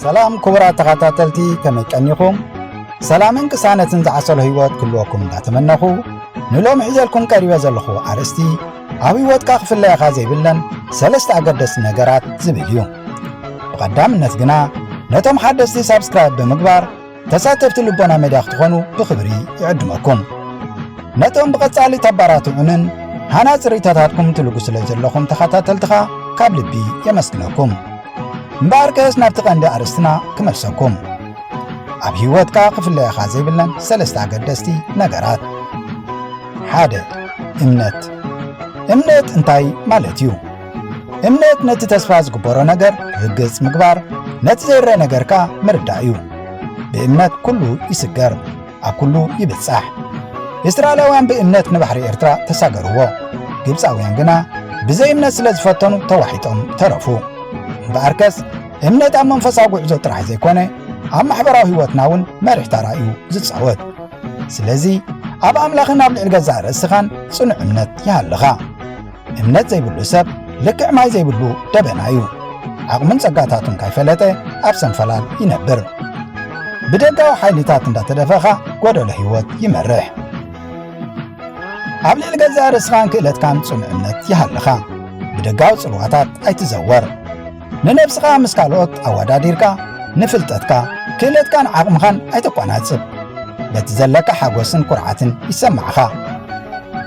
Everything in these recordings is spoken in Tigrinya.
ሰላም ክቡራት ተኸታተልቲ ከመይ ቀኒኹም ሰላምን ቅሳነትን ዝዓሰሎ ህይወት ክልወኩም እንዳተመነኹ ንሎም ሒዘልኩም ቀሪበ ዘለኹ ኣርእስቲ ኣብ ህይወትካ ክፍለየኻ ዘይብለን ሰለስተ ኣገደስቲ ነገራት ዝብል እዩ። ብቐዳምነት ግና ነቶም ሓደስቲ ሳብስክራይብ ብምግባር ተሳተፍቲ ልቦና ሚድያ ክትኾኑ ብኽብሪ ይዕድመኩም። ነቶም ብቐጻሊ ተባራትዑንን ሃናፂ ርእይቶታትኩም ትልጉ ስለ ዘለኹም ተኸታተልትኻ ካብ ልቢ የመስግነኩም። እምበር ከስ ናብቲ ቀንዲ ኣርእስትና ክመልሰኩም። ኣብ ህይወትካ ክፍለየኻ ዘይብለን ሰለስተ ኣገደስቲ ነገራት። ሓደ እምነት። እምነት እንታይ ማለት እዩ? እምነት ነቲ ተስፋ ዝግበሮ ነገር ርግጽ ምግባር፣ ነቲ ዘይርአ ነገርካ ምርዳእ እዩ። ብእምነት ኩሉ ይስገር፣ ኣብ ኩሉ ይብጻሕ። እስራኤላውያን ብእምነት ንባሕሪ ኤርትራ ተሳገርዎ፣ ግብፃውያን ግና ብዘይ እምነት ስለ ዝፈተኑ ተዋሒጦም ተረፉ። እምበኣርከስ እምነት ኣብ መንፈሳዊ ጉዕዞ ጥራሕ ዘይኮነ ኣብ ማሕበራዊ ህይወትና እውን መሪሕ ተራ እዩ ዝፃወት። ስለዚ ኣብ ኣምላኽን ኣብ ልዕሊ ገዛእ ርእስኻን ጽኑዕ እምነት ይሃለኻ። እምነት ዘይብሉ ሰብ ልክዕ ማይ ዘይብሉ ደበና እዩ። ዓቕምን ጸጋታቱን ካይፈለጠ ኣብ ሰንፈላል ይነብር። ብደጋዊ ሓይልታት እንዳተደፈኻ ጎደሎ ህይወት ይመርሕ። ኣብ ልዕሊ ገዛእ ርእስኻን ክእለትካን ጽኑዕ እምነት ይሃለኻ። ብደጋዊ ጽልዋታት ኣይትዘወር። ንነብስኻ ምስ ካልኦት ኣወዳዲርካ ንፍልጠትካ ክእለትካን ዓቕምኻን ኣይተቋናጽብ። በቲ ዘለካ ሓጎስን ኩርዓትን ይሰማዕኻ።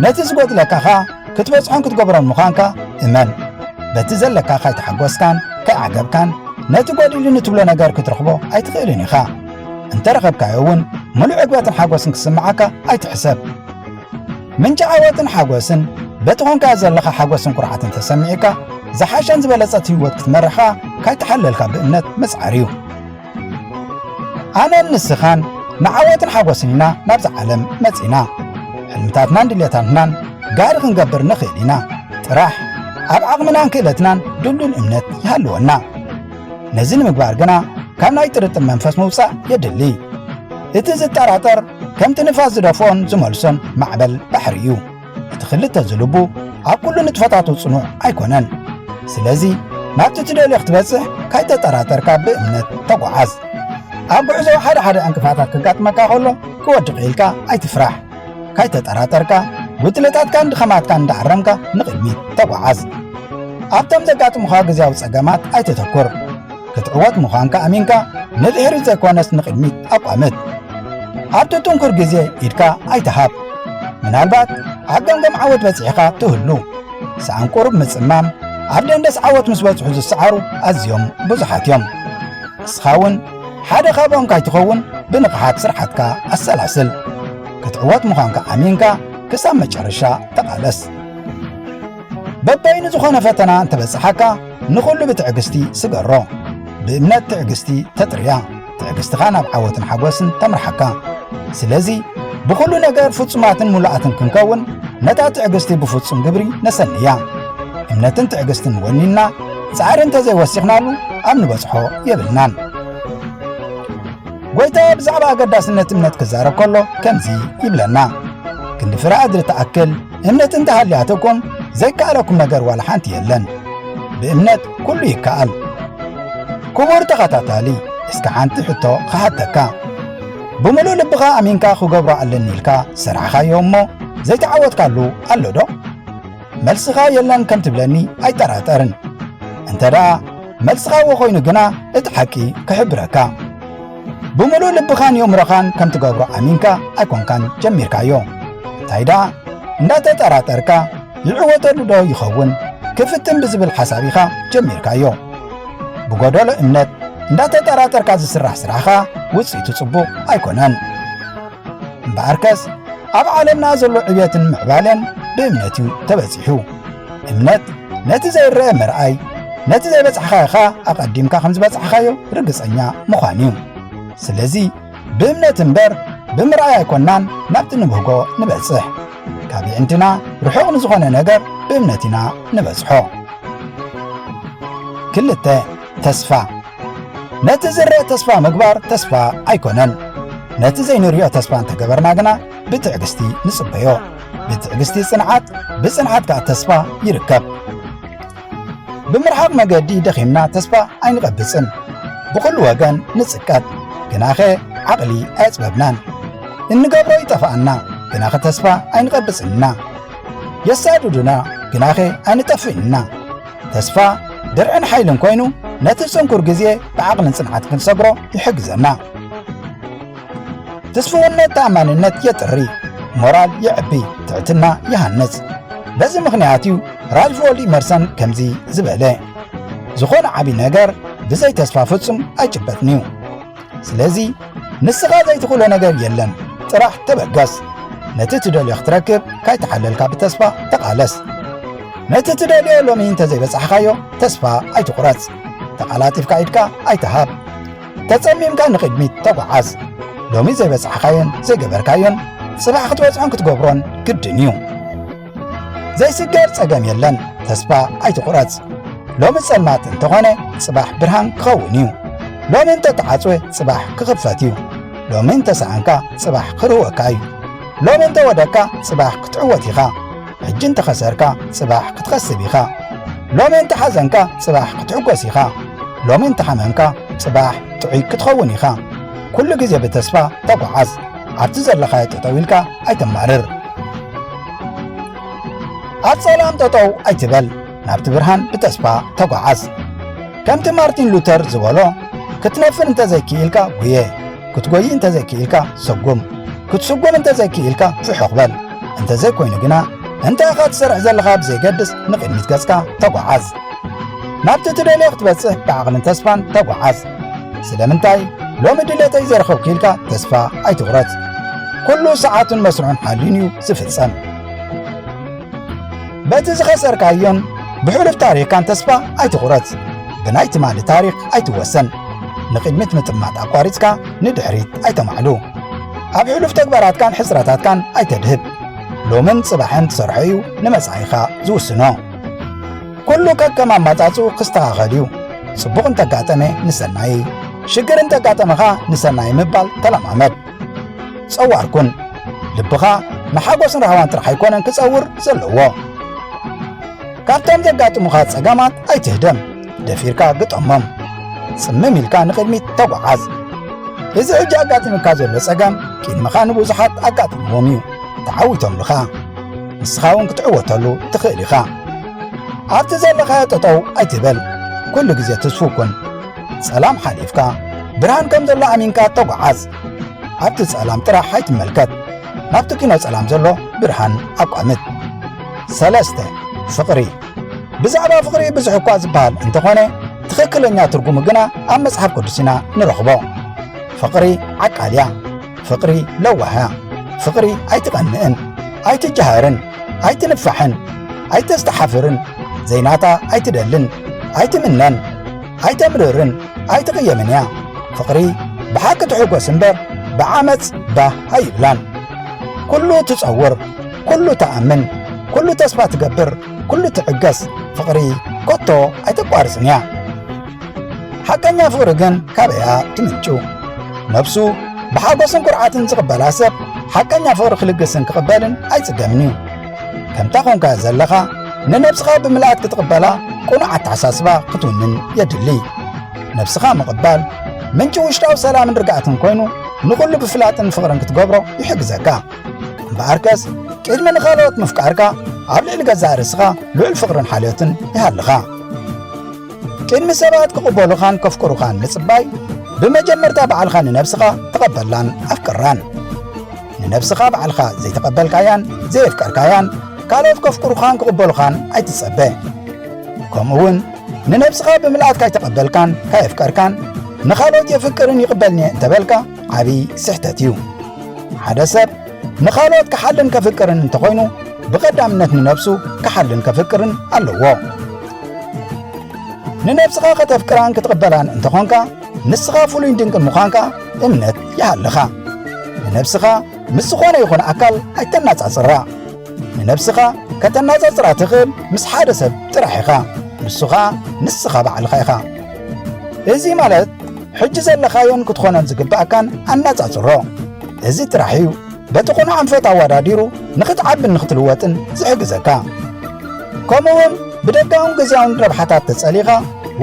ነቲ ዝጐድለካኻ ክትበጽሖን ክትገብሮን ምዃንካ እመን። በቲ ዘለካ ካይተሓጐስካን ከይዓገብካን ነቲ ጐዲሉ ንትብሎ ነገር ክትረኽቦ ኣይትኽእልን ኢኻ። እንተረኸብካዮ እውን ሙሉእ ዕግበትን ሓጐስን ክስምዓካ ኣይትሕሰብ። ምንጪ ዓወትን ሓጐስን በቲ ኾንካዮ ዘለኻ ሓጐስን ኩርዓትን ተሰሚዒካ ዝሓሸን ዝበለጸት ህይወት ክትመርሕኻ ካይተሓለልካ ብእምነት ምጽዓር እዩ። ኣነን ንስኻን ንዓወትን ሓጐስን ኢና ናብዚ ዓለም መጺና። ሕልምታትናን ድልየታትናን ጋሪ ክንገብር ንኽእል ኢና። ጥራሕ ኣብ ዓቕምናን ክእለትናን ድልዱል እምነት ይሃልወና። ነዚ ንምግባር ግና ካብ ናይ ጥርጥር መንፈስ ምውፃእ የድሊ። እቲ ዝጠራጠር ከምቲ ንፋስ ዝደፍኦን ዝመልሶን ማዕበል ባሕሪ እዩ። እቲ ክልተ ዝልቡ ኣብ ኩሉ ንጥፈታቱ ጽኑዕ ኣይኮነን። ስለዚ ናብቲ ትደልዮ ክትበጽሕ ካይተጠራጠርካ ብእምነት ተጓዓዝ። ኣብ ጉዕዞ ሓደ ዕንቅፋታት ክጋጥመካ ከሎ ክወድቕ ኢልካ ኣይትፍራሕ። ካይተጠራጠርካ ጉድለታትካን ድኸማትካን እንዳዓረምካ ንቕድሚት ተጓዓዝ። ኣብቶም ዘጋጥሙኻ ግዜያዊ ጸገማት ኣይተተኩር። ክትዕወት ምዃንካ ኣሚንካ ንድሕሪት ዘይኮነስ ንቕድሚት ኣቋምት። ኣብቲ ጥንኩር ግዜ ኢድካ ኣይተሃብ። ምናልባት ኣብ ገምገም ዓወት በፂሕኻ ትህሉ። ሰኣንቁርብ ምጽማም ኣብ ደንደስ ዓወት ምስ በጽሑ ዝሰዓሩ ኣዝዮም ብዙሓት እዮም። ንስኻ እውን ሓደ ካብኦም ካይትኸውን ብንቕሓት ስርሓትካ ኣሰላስል። ክትዕወት ምዃንካ ኣሚንካ ክሳብ መጨረሻ ተቓለስ። በበይኑ ዝኾነ ፈተና እንተበጽሓካ ንኹሉ ብትዕግስቲ ስገሮ። ብእምነት ትዕግስቲ ተጥርያ። ትዕግስትኻ ናብ ዓወትን ሓጐስን ተምርሓካ። ስለዚ ብኹሉ ነገር ፍጹማትን ሙሉኣትን ክንከውን ነታ ትዕግስቲ ብፍጹም ግብሪ ነሰንያ። እምነትን ትዕግስትን ወኒና ጻዕሪ እንተዘይወሲኽናሉ ኣብ ንበጽሖ የብልናን። ጐይታ ብዛዕባ ኣገዳስነት እምነት ክዛረብ ከሎ ከምዚ ይብለና፣ ክንዲ ፍረ እድሪ ተኣክል እምነት እንተሃልያትኩም ዘይከኣለኩም ነገር ዋላ ሓንቲ የለን። ብእምነት ኩሉ ይከኣል። ክቡር ተኸታታሊ እስከ ሓንቲ ሕቶ ክሓተካ። ብምሉእ ልብኻ ኣሚንካ ክገብሮ ኣለኒ ኢልካ ሰርሕኻዮ እሞ ዘይተዓወትካሉ ኣሎ ዶ? መልስኻ የለን ከም ትብለኒ ኣይጠራጠርን። እንተ ደኣ መልስኻ ወኾይኑ ግና እቲ ሓቂ ክሕብረካ። ብምሉእ ልብኻን የእምሮኻን ከም ትገብሮ ኣሚንካ ኣይኮንካን ጀሚርካዮ። እንታይ ደኣ እንዳተጠራጠርካ ይዕወተሉ ዶ ይኸውን ክፍትን ብዝብል ሓሳብ ኢኻ ጀሚርካዮ። ብጐደሎ እምነት እንዳተጠራጠርካ ዝስራሕ ስራሕኻ ውፅኢቱ ጽቡቕ ኣይኮነን። እምበኣርከስ ኣብ ዓለምና ዘሎ ዕብየትን ምዕባለን ብእምነት እዩ ተበጺሑ። እምነት ነቲ ዘይርአ ምርኣይ፣ ነቲ ዘይበጽሕኻኻ ኣቐዲምካ ከም ዝበጽሕኻዮ ርግጸኛ ምዃን እዩ። ስለዚ ብእምነት እምበር ብምርኣይ ኣይኮንናን ናብቲ ንብህጎ ንበጽሕ። ካብ ይዕንትና ርሑቕ ንዝኾነ ነገር ብእምነት ኢና ንበጽሖ። ክልተ ተስፋ። ነቲ ዝርአ ተስፋ ምግባር ተስፋ ኣይኮነን። ነቲ ዘይንርዮ ተስፋ እንተገበርና ግና ብትዕግስቲ ንጽበዮ። ብትዕግስቲ ጽንዓት፣ ብጽንዓት ከዓ ተስፋ ይርከብ። ብምርሓቕ መገዲ ደኺምና ተስፋ ኣይንቐብፅን። بكل وجن نسكت جناخه عقلي أسبابنا እንገብሮ ይጠፋና ግናኸ ተስፋ አይንቀብጽና የሳዱዱና ግናኸ አይንጠፍእና ተስፋ ድርዕን ኃይልን ኮይኑ ነቲ ጽንኩር ጊዜ ብዓቕልን ጽንዓት ክንሰግሮ ይሕግዘና ተስፋውነት ተኣማንነት የጥሪ ሞራል የዕቢ ትዕትና ይሃንጽ በዚ ምኽንያት እዩ ራልፍ ወልዲ መርሰን ከምዚ ዝበለ ዝኾነ ዓብይ ነገር ብዘይ ተስፋ ፍጹም ኣይጭበጥን እዩ ስለዚ ንስኻ ዘይትኽእሎ ነገር የለን ጥራሕ ተበገስ ነቲ ትደልዮ ክትረክብ ካይተሓለልካ ብተስፋ ተቓለስ ነቲ ትደልዮ ሎሚ እንተዘይበጻሕኻዮ ተስፋ ኣይትቑረጽ ተቓላጢፍካ ኢድካ ኣይትሃብ ተጸሚምካ ንቕድሚት ተጓዓዝ ሎሚ ዘይበጻሕኻዮን ዘይገበርካዮን ጽባሕ ክትበጽሖን ክትገብሮን ግድን እዩ ዘይስገር ጸገም የለን ተስፋ ኣይትቑረጽ ሎሚ ጸልማት እንተኾነ ጽባሕ ብርሃን ክኸውን እዩ ሎሚ እንተተዓጽወ ጽባሕ ክኽፈት እዩ ሎሚ እንተሰኣንካ ጽባሕ ክርወካ እዩ ሎሚ እንተወደካ ጽባሕ ክትዕወት ኢኻ ሕጂ እንተኸሰርካ ጽባሕ ክትኸስብ ኢኻ ሎሚ እንተሓዘንካ ጽባሕ ክትሕጐስ ኢኻ ሎሚ እንተሓመምካ ጽባሕ ጥዑይ ክትኸውን ኢኻ ኩሉ ግዜ ብተስፋ ተጓዓዝ ኣብቲ ዘለኻዮ ጠጠው ኢልካ ኣይተማርር ኣብ ጸላም ጠጠው ኣይትበል ናብቲ ብርሃን ብተስፋ ተጓዓዝ ከምቲ ማርቲን ሉተር ዝበሎ ክትነፍር እንተዘይክኢልካ ጉየ ክትጎይ እንተዘይክኢልካ ሰጉም ክትስጉም እንተዘይክኢልካ ፍሑቕ በል እንተዘይኮይኑ ግና እንታኻ ትሰርሕ ዘለኻ ብዘይገድስ ንቕድሚት ገጽካ ተጓዓዝ ናብቲ ትደልዮ ክትበጽሕ ብዓቕልን ተስፋን ተጓዓዝ ስለምንታይ ሎሚ ድሌተይ ዘረኸብኩ ኢልካ ተስፋ ኣይትቑረጽ ኩሉ ሰዓቱን መስርዑን ሓልዩን እዩ ዝፍጸም በቲ ዝኸሰርካዮን ብሕሉፍ ታሪኽካን ተስፋ ኣይትቑረጽ ብናይ ትማሊ ታሪኽ ኣይትወሰን ንቕድሚት ምጥማት ኣቋሪጽካ ንድሕሪት ኣይተማዕሉ ኣብ ሕሉፍ ተግባራትካን ሕፅረታትካን ኣይተድህብ ሎምን ጽባሕን ትሰርሖ እዩ ንመጻኢኻ ዝውስኖ ኩሉ ከከም ኣማጻጽኡ ክስተኻኸል እዩ ጽቡቕ እንተጋጠመ ንሰናይ ሽግር እንተጋጠመኻ ንሰናይ ምባል ተለማመድ ጸዋርኩን ልብኻ ንሓጐስን ረሃዋን ጥራሕ ኣይኮነን ክጸውር ዘለዎ ካብቶም ዘጋጥሙኻ ጸጋማት ኣይትህደም ደፊርካ ግጠሞም ጽምም ኢልካ ንቕድሚት ተጓዓዝ እዚ ሕጂ ኣጋጢምካ ዘሎ ጸጋም ቅድምኻ ንብዙሓት ኣጋጢምዎም እዩ ተዓዊቶምልኻ ንስኻ እውን ክትዕወተሉ ትኽእል ኢኻ ኣብቲ ዘለኻዮ ጠጠው ኣይትበል ኩሉ ግዜ ትስፉኩን ጸላም ሓሊፍካ ብርሃን ከም ዘሎ ኣሚንካ ተጓዓዝ ኣብቲ ጸላም ጥራሕ ኣይትመልከት ናብቲ ኪኖ ጸላም ዘሎ ብርሃን ኣቋምት 3 ፍቕሪ ብዛዕባ ፍቕሪ ብዙሕ እኳ ዝበሃል እንተኾነ ትኽክለኛ ትርጉሙ ግና ኣብ መጽሓፍ ቅዱስና ንረኽቦ ፍቕሪ ዓቃልያ ፍቕሪ ለዋህያ ፍቕሪ ኣይትቐንዕን ኣይትጀሃርን ኣይትንፋሕን ኣይተስተሓፍርን ዘይናታ ኣይትደልን ኣይትምነን ኣይተምርርን ኣይትቕየምን እያ ፍቕሪ ብሓቂ ትሕጐስ እምበር ብዓመፅ ባህ ኣይብላን ኩሉ ትጸውር ኩሉ ተኣምን ኩሉ ተስፋ ትገብር ኩሉ ትዕገስ ፍቕሪ ኮቶ ኣይተቋርጽን እያ ሓቀኛ ፍቕሪ ግን ካበያ ትምንጩ ነፍሱ ብሓጐስን ቁርዓትን ዝቕበላ ሰብ ሓቀኛ ፍቕሪ ክልግስን ክቕበልን ኣይጽገምን እዩ ከምታ ኾንካ ዘለኻ ንነፍስኻ ብምልኣት ክትቕበላ ቁኑዕ ኣተሓሳስባ ክትውንን የድሊ ነፍስኻ ምቕባል ምንጪ ውሽጣዊ ሰላምን ርግኣትን ኮይኑ ንኹሉ ብፍላጥን ፍቕርን ክትገብሮ ይሕግዘካ እምበኣርከስ ቅድሚ ንኻልኦት ምፍቃርካ ኣብ ልዕሊ ገዛእ ርእስኻ ልዑል ፍቕርን ሓልዮትን ይሃልኻ ቅድሚ ሰባት ክቕበሉኻን ከፍቅሩኻን ምጽባይ ብመጀመርታ በዓልኻ ንነፍስኻ ተቐበላን ኣፍቅራን ንነፍስኻ በዓልኻ ዘይተቐበልካያን ዘየፍቀርካያን ካልኦት ከፍቅሩኻን ክቕበሉኻን ኣይትጸበ ከምኡውን ንነፍስኻ ብምልኣት ካይተቐበልካን ካየፍቀርካን ንኻልኦት የፍቅርን ይቕበልኒ እንተበልካ ዓብዪ ስሕተት እዩ ሓደ ሰብ ንኻልኦት ክሓልን ከፍቅርን እንተኾይኑ ብቐዳምነት ንነፍሱ ክሓልን ከፍቅርን ኣለዎ ንነፍስኻ ከተፍቅራን ክትቕበላን እንተኾንካ ንስኻ ፍሉይን ድንቅን ምዃንካ እምነት ይሃልኻ ንነፍስኻ ምስ ዝኾነ ይኹን ኣካል ኣይተናጻጽራ ንነፍስኻ ከተናጻጽራ ትኽእል ምስ ሓደ ሰብ ጥራሕ ኢኻ ንሱኻ ንስኻ በዓልኻ ኢኻ እዚ ማለት ሕጂ ዘለኻዮን ክትኾነን ዝግባእካን ኣናጻጽሮ እዚ ጥራሕ እዩ በቲ ኹኑ ኣንፈት ኣወዳዲሩ ንኽትዓብን ንኽትልወጥን ዝሕግዘካ ከምኡውን ብደጋውን ጊዜያውን ረብሓታት ተጸሊኻ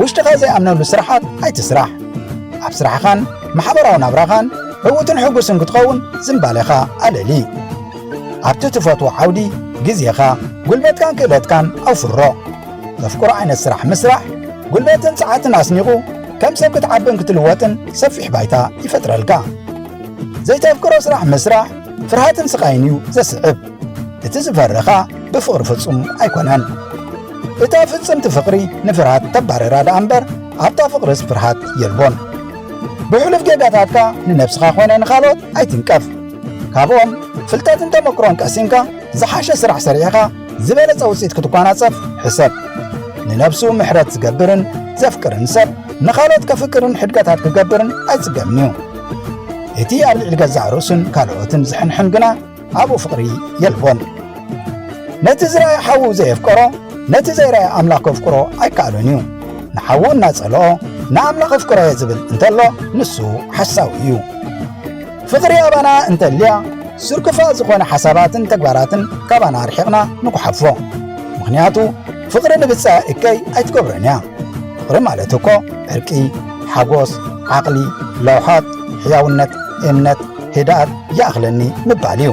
ውሽጢኻ ዘይኣምነሉ ስራሓት ኣይትስራሕ ኣብ ስራሕኻን ማሕበራዊ ናብራኻን ህውትን ሕጉስን ክትኸውን ዝምባሌኻ ኣለሊ ኣብቲ ትፈትዎ ዓውዲ ግዜኻ ጉልበትካን ክእለትካን ኣውፍሮ ዘፍቅሮ ዓይነት ስራሕ ምስራሕ ጉልበትን ፀዓትን ኣስኒቑ ከም ሰብ ክትዓብን ክትልወጥን ሰፊሕ ባይታ ይፈጥረልካ ዘይተፍቅሮ ስራሕ ምስራሕ ፍርሃትን ስቃይን እዩ ዘስዕብ እቲ ዝፈርኻ ብፍቕሪ ፍጹም ኣይኮነን እታ ፍጽምቲ ፍቕሪ ንፍርሃት ተባረራ ዳ እምበር ኣብታ ፍቕርስ ፍርሃት የልቦን ብሕሉፍ ጌጋታትካ ንነፍስኻ ኮነ ንኻልኦት ኣይትንቀፍ ካብኦም ፍልጠትን ተመክሮን ቀሲምካ ዝሓሸ ስራሕ ሰሪዕኻ ዝበለፀ ውፅኢት ክትጓናፀፍ ሕሰብ ንነፍሱ ምሕረት ዝገብርን ዘፍቅርን ሰብ ንኻልኦት ከፍቅርን ሕድገታት ክገብርን ኣይጽገምን እዩ እቲ ኣብ ልዕሊ ገዛዕ ርእሱን ካልኦትን ዝሕንሕን ግና ኣብኡ ፍቕሪ የልቦን ነቲ ዝረአየ ሓዉ ዘየፍቀሮ ነቲ ዘይረአየ ኣምላኽ ከፍቅሮ ኣይከኣሎን እዩ ንሓዉ እናጸልኦ ንኣምላኽ ኣፍቅሮ እየ ዝብል እንተሎ ንሱ ሓሳዊ እዩ ፍቕሪ ኣባና እንተልያ ስርክፋ ዝኾነ ሓሳባትን ተግባራትን ካባና ርሒቕና ንኩሓፎ ምኽንያቱ ፍቕሪ ንብጻእ እከይ ኣይትገብረን እያ ፍቕሪ ማለት እኮ ዕርቂ ሓጎስ ዓቕሊ ለውሓት ሕያውነት እምነት ህድኣት ይኣኽለኒ ምባል እዩ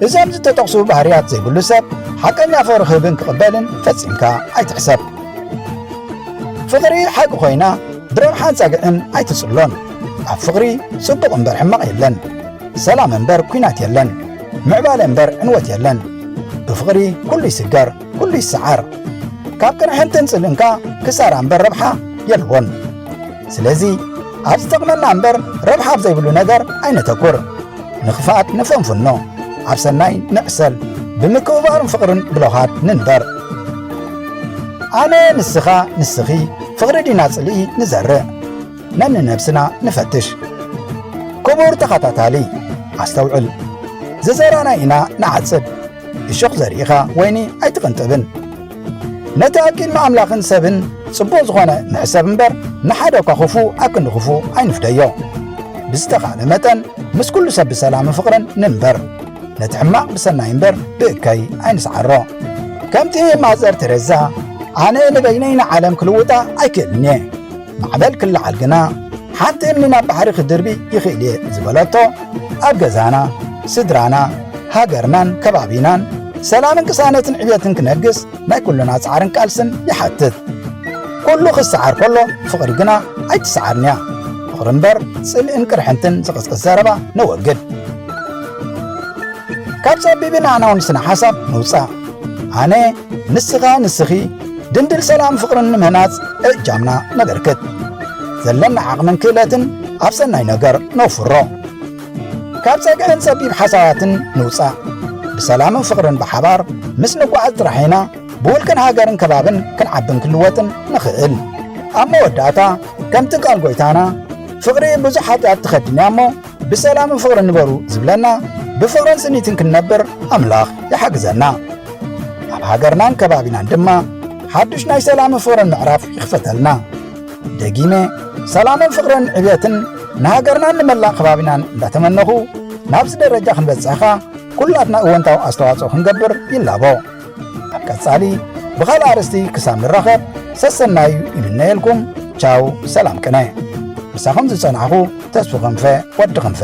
እዞም ዝተጠቕሱ ባህርያት ዘይብሉ ሰብ ሓቀኛ ፍቕሪ ክህብን ክቕበልን ፈጺምካ ኣይትሕሰብ ፍቕሪ ሓቂ ኮይና ብረብሓን ፀግዕን ኣይትጽሎን ኣብ ፍቕሪ ጽቡቕ እምበር ሕማቕ የለን ሰላም እምበር ኩናት የለን ምዕባለ እምበር ዕንወት የለን ብፍቕሪ ኩሉ ይስገር ኩሉ ይሰዓር ካብ ቅንሕንትን ጽልእንካ ክሳራ እምበር ረብሓ የልዎን ስለዚ ኣብ ዝጠቕመና እምበር ረብሓ ኣብ ዘይብሉ ነገር ኣይነተኩር ንኽፍኣት ንፈንፍኖ ኣብ ሰናይ ንዕሰል ብምክብባርን ፍቕርን ብለውሃት ንንበር ኣነ ንስኻ ንስኺ ፍቕሪ ዲና ጽልኢ ንዘርእ ነንነብስና ንፈትሽ ክቡር ተኸታታሊ ኣስተውዕል ዝዘራና ኢና ንዓጽድ እሾኽ ዘርኢኻ ወይኒ ኣይትቕንጥብን ነቲ ኣቂድሚ ኣምላኽን ሰብን ጽቡቕ ዝኾነ ንሕሰብ እምበር ንሓደ እኳ ኽፉ ኣብ ክንዲ ኽፉ ኣይንፍደዮ ብዝተኻእለ መጠን ምስ ኩሉ ሰብ ብሰላምን ፍቕርን ንንበር ነቲ ሕማቕ ብሰናይ እምበር ብእከይ ኣይንሰዓሮ ከምቲ ማዘር ተሬዛ ኣነ ንበይነይና ዓለም ክልውጣ ኣይክእልን እየ ማዕበል ክለዓል ግና ሓንቲ እምኒ ናብ ባሕሪ ክድርቢ ይኽእል እየ ዝበለቶ ኣብ ገዛና ስድራና ሃገርናን ከባቢናን ሰላምን ቅሳነትን ዕብየትን ክነግስ ናይ ኩሉና ጻዕርን ቃልስን ይሓትት ኩሉ ክሰዓር ከሎ ፍቕሪ ግና ኣይትሰዓርን እያ ፍቕሪ እምበር ጽልእን ቅርሕንትን ዝቕስቅስ ዘረባ ነወግድ ካብ ጸቢብን ኣናውን ስነ ሓሳብ ንውፃእ ኣነ ንስኻ ንስኺ ድንድል ሰላም ፍቕርን ንምህናጽ እጃምና ነበርክት ዘለና ዓቕምን ክእለትን ኣብ ሰናይ ነገር ነውፍሮ ካብ ፀግዕን ጸቢብ ሓሳባትን ንውፃእ ብሰላምን ፍቕርን ብሓባር ምስ ንጓዓዝ ጥራሕና ብውልቅን ሃገርን ከባብን ክንዓብን ክንልወጥን ንኽእል ኣብ መወዳእታ ከምቲ ቃል ጎይታና ፍቕሪ ብዙሕ ሓጢኣት ትኸድንያ እሞ ብሰላምን ፍቕርን ንበሩ ዝብለና ብፍቕርን ስኒትን ክንነብር ኣምላኽ ይሓግዘና ኣብ ሃገርናን ከባቢናን ድማ ሓድሽ ናይ ሰላምን ፍቕርን ምዕራፍ ይኽፈተልና ደጊሜ ሰላምን ፍቕርን ዕብየትን ንሃገርናን ንመላእ ከባቢናን እንዳተመነኹ ናብዚ ደረጃ ክንበጽሕኻ ኩላትና እወንታዊ ኣስተዋጽኦ ክንገብር ይላቦ ኣብ ቀጻሊ ብኻልእ ኣርእስቲ ክሳብ ንራኸብ ሰሰናዩ ይምነየልኩም ቻው ሰላም ቅነ ምሳኹም ዝጸናዕኹ ተስፉ ክንፈ ወዲ ክንፈ